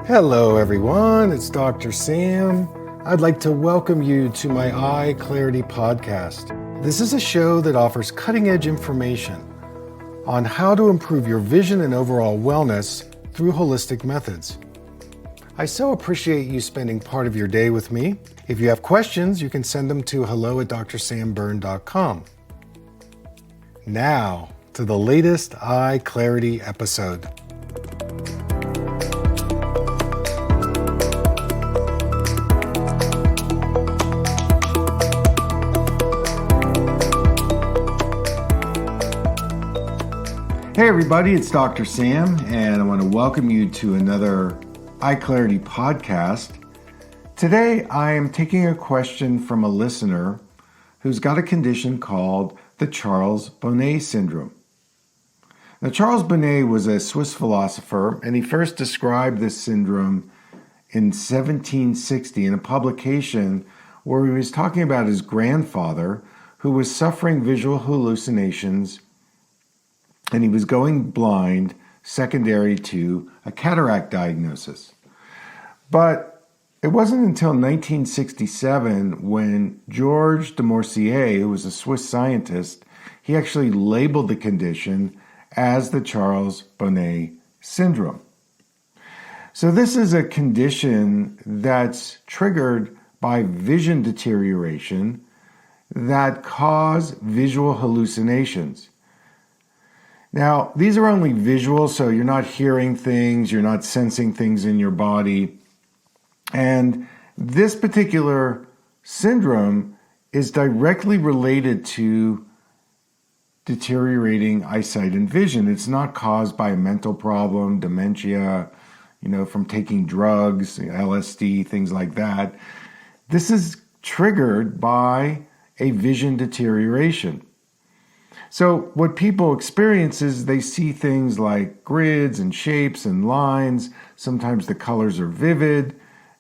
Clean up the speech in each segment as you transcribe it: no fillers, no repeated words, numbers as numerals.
Hello everyone, it's Dr. Sam. I'd like to welcome you to my EyeClarity podcast. This is a show that offers cutting-edge information on how to improve your vision and overall wellness through holistic methods. I so appreciate you spending part of your day with me. If you have questions, you can send them to hello@drsamberne.com. Now, to the latest EyeClarity episode. Hey everybody, it's Dr. Sam, and I want to welcome you to another EyeClarity podcast. Today, I am taking a question from a listener who's got a condition called the Charles Bonnet Syndrome. Now, Charles Bonnet was a Swiss philosopher, and he first described this syndrome in 1760 in a publication where he was talking about his grandfather who was suffering visual hallucinations, and he was going blind secondary to a cataract diagnosis. But it wasn't until 1967 when Georges de Morsier, who was a Swiss scientist, he actually labeled the condition as the Charles Bonnet Syndrome. So this is a condition that's triggered by vision deterioration that cause visual hallucinations. Now, these are only visual, so you're not hearing things, you're not sensing things in your body. And this particular syndrome is directly related to deteriorating eyesight and vision. It's not caused by a mental problem, dementia, from taking drugs, LSD, things like that. This is triggered by a vision deterioration. So what people experience is they see things like grids and shapes and lines. Sometimes the colors are vivid,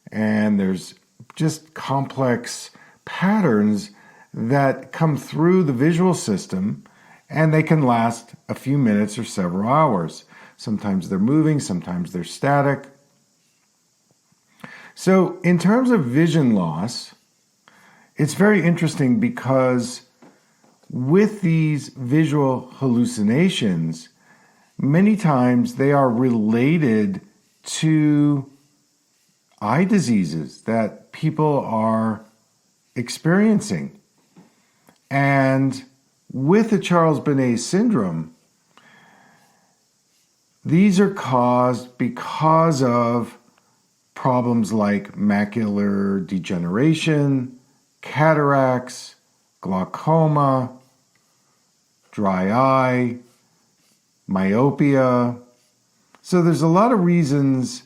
and there's just complex patterns that come through the visual system, and they can last a few minutes or several hours. Sometimes they're moving, sometimes they're static. So in terms of vision loss, it's very interesting because with these visual hallucinations, many times they are related to eye diseases that people are experiencing. And with the Charles Bonnet syndrome, these are caused because of problems like macular degeneration, cataracts, glaucoma, dry eye, myopia. So there's a lot of reasons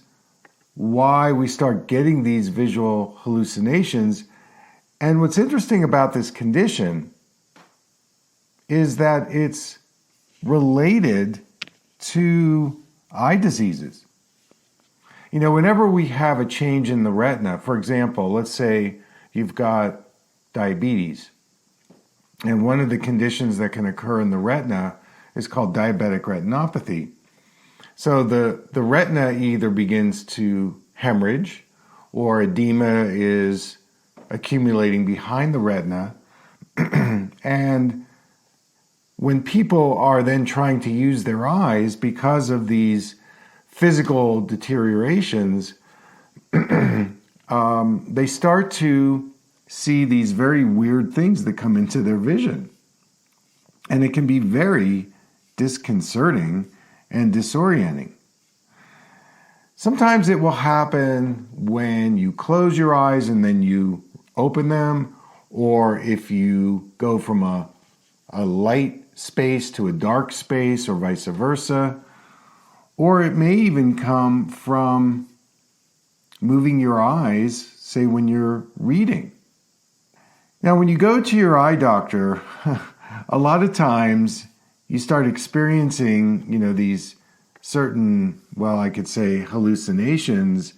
why we start getting these visual hallucinations. And what's interesting about this condition is that it's related to eye diseases. Whenever we have a change in the retina, for example, let's say you've got diabetes, and one of the conditions that can occur in the retina is called diabetic retinopathy. So the retina either begins to hemorrhage or edema is accumulating behind the retina. And when people are then trying to use their eyes because of these physical deteriorations, they start to see these very weird things that come into their vision. And it can be very disconcerting and disorienting. Sometimes it will happen when you close your eyes and then you open them, or if you go from a light space to a dark space, or vice versa. Or it may even come from moving your eyes, say when you're reading. Now, when you go to your eye doctor, a lot of times you start experiencing, these certain, I could say hallucinations,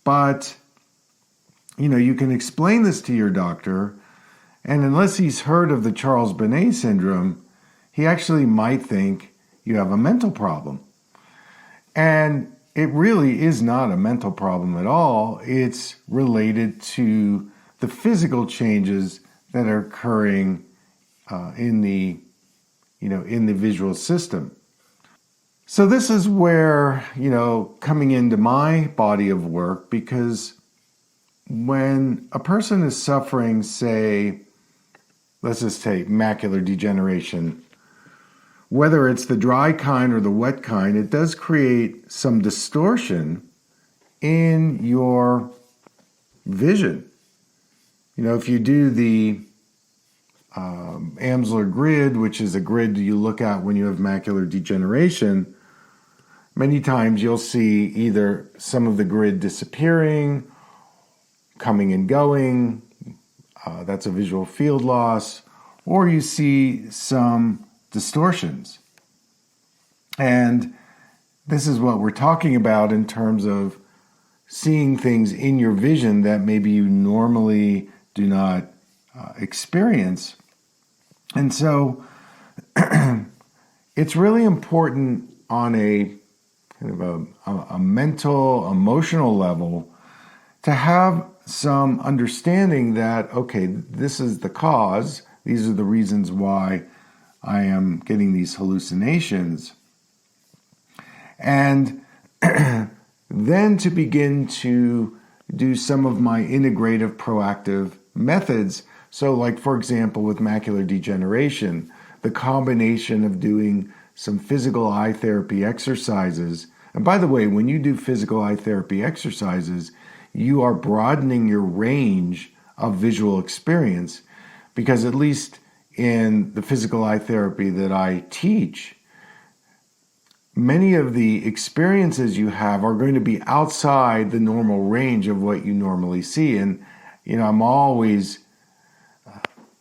but, you can explain this to your doctor, and unless he's heard of the Charles Bonnet syndrome, he actually might think you have a mental problem. And it really is not a mental problem at all. It's related to the physical changes that are occurring in the visual system. So this is where, coming into my body of work, because when a person is suffering, say, let's just take macular degeneration, whether it's the dry kind or the wet kind, it does create some distortion in your vision. If you do the Amsler grid, which is a grid you look at when you have macular degeneration, many times you'll see either some of the grid disappearing, coming and going, that's a visual field loss, or you see some distortions. And this is what we're talking about in terms of seeing things in your vision that maybe you normally do not experience. And so it's really important on a kind of a mental, emotional level to have some understanding that, okay, this is the cause. These are the reasons why I am getting these hallucinations. And then to begin to do some of my integrative proactive methods. So like, for example, with macular degeneration, the combination of doing some physical eye therapy exercises. And by the way, when you do physical eye therapy exercises, you are broadening your range of visual experience, because at least in the physical eye therapy that I teach, many of the experiences you have are going to be outside the normal range of what you normally see. And, I'm always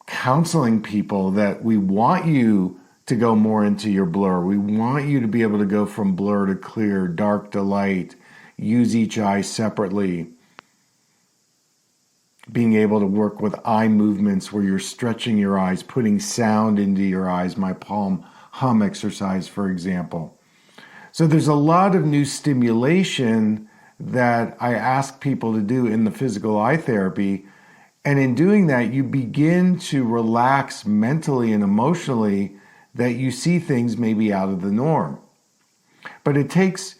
counseling people that we want you to go more into your blur. We want you to be able to go from blur to clear, dark to light, use each eye separately. Being able to work with eye movements where you're stretching your eyes, putting sound into your eyes, my palm hum exercise, for example. So there's a lot of new stimulation that I ask people to do in the physical eye therapy. And in doing that, you begin to relax mentally and emotionally that you see things maybe out of the norm. But it takes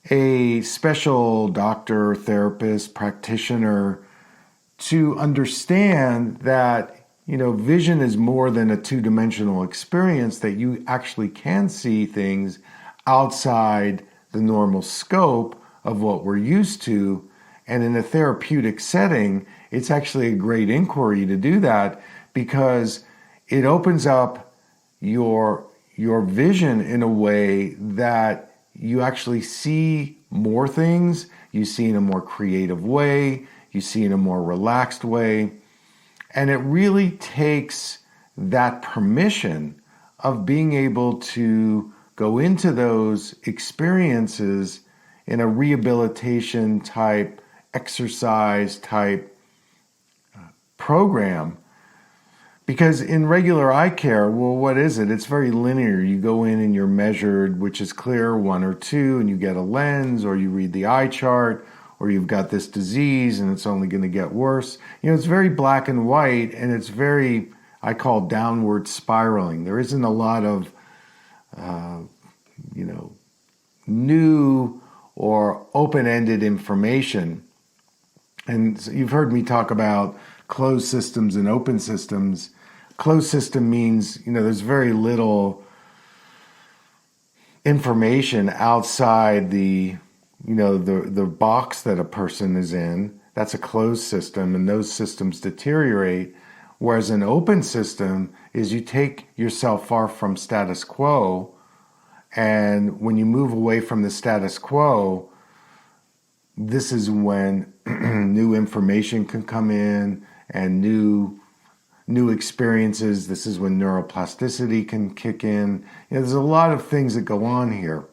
a special doctor, therapist, practitioner to understand that, vision is more than a two-dimensional experience, that you actually can see things outside the normal scope of what we're used to. And in a therapeutic setting, it's actually a great inquiry to do that, because it opens up your vision in a way that you actually see more things, you see in a more creative way, you see in a more relaxed way. And it really takes that permission of being able to go into those experiences in a rehabilitation type, exercise type program. Because in regular eye care, well, what is it? It's very linear. You go in and you're measured, which is clear, 1 or 2, and you get a lens, or you read the eye chart, or you've got this disease and it's only going to get worse. It's very black and white, and it's very, I call, downward spiraling. There isn't a lot of, new or open-ended information. And so you've heard me talk about closed systems and open systems. Closed system means, there's very little information outside the box that a person is in. That's a closed system, and those systems deteriorate. Whereas an open system is you take yourself far from status quo, and when you move away from the status quo, this is when new information can come in and new experiences. This is when neuroplasticity can kick in. There's a lot of things that go on here.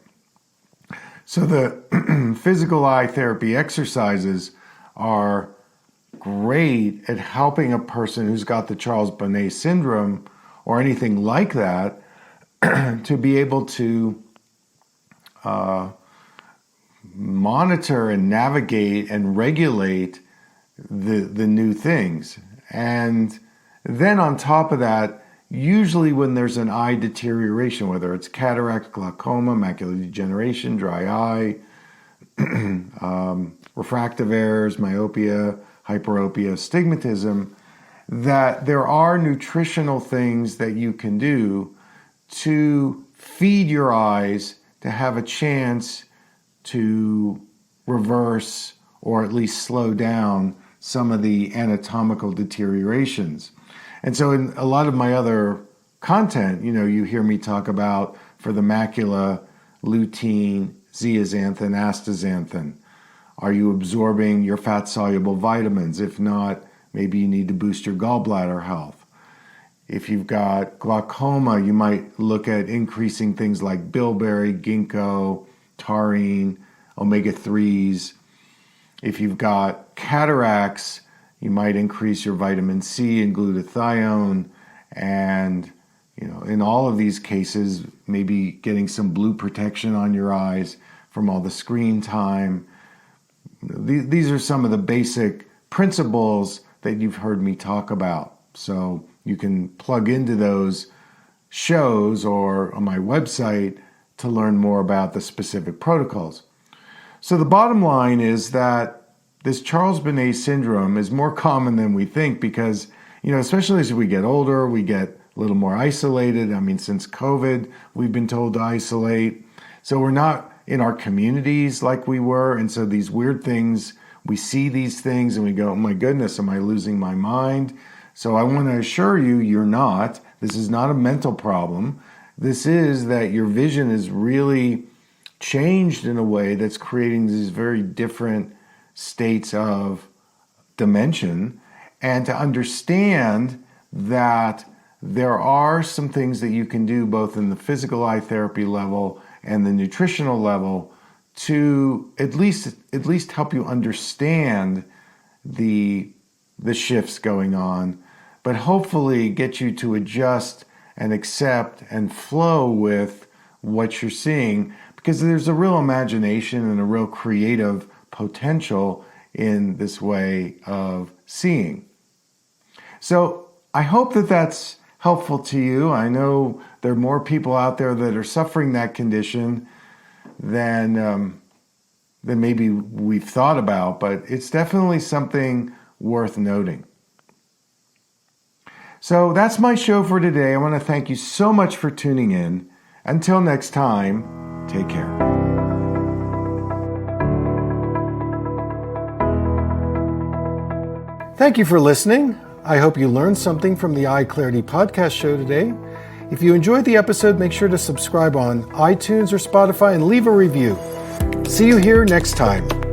So the physical eye therapy exercises are great at helping a person who's got the Bonnet Syndrome or anything like that to be able to monitor and navigate and regulate the new things. And then on top of that, usually when there's an eye deterioration, whether it's cataract, glaucoma, macular degeneration, dry eye, refractive errors, myopia, hyperopia, astigmatism, that there are nutritional things that you can do to feed your eyes to have a chance to reverse or at least slow down some of the anatomical deteriorations. And so in a lot of my other content, you hear me talk about, for the macula, lutein, zeaxanthin, astaxanthin. Are you absorbing your fat-soluble vitamins? If not, maybe you need to boost your gallbladder health. If you've got glaucoma, you might look at increasing things like bilberry, ginkgo, taurine, omega-3s. If you've got cataracts, you might increase your vitamin C and glutathione. And, in all of these cases, maybe getting some blue protection on your eyes from all the screen time. These are some of the basic principles that you've heard me talk about. So you can plug into those shows or on my website to learn more about the specific protocols. So the bottom line is that this Bonnet syndrome is more common than we think because, especially as we get older, we get a little more isolated. Since COVID, we've been told to isolate. So we're not in our communities like we were. And so these weird things, we see these things and we go, oh my goodness, am I losing my mind? So I want to assure you, you're not. This is not a mental problem. This is that your vision is really changed in a way that's creating these very different states of dimension. And to understand that there are some things that you can do both in the physical eye therapy level and the nutritional level to at least help you understand the shifts going on, but hopefully get you to adjust and accept and flow with what you're seeing, because there's a real imagination and a real creative potential in this way of seeing. So I hope that that's helpful to you. I know there are more people out there that are suffering that condition than maybe we've thought about, but it's definitely something worth noting. So that's my show for today. I want to thank you so much for tuning in. Until next time, take care. Thank you for listening. I hope you learned something from the EyeClarity podcast show today. If you enjoyed the episode, make sure to subscribe on iTunes or Spotify and leave a review. See you here next time.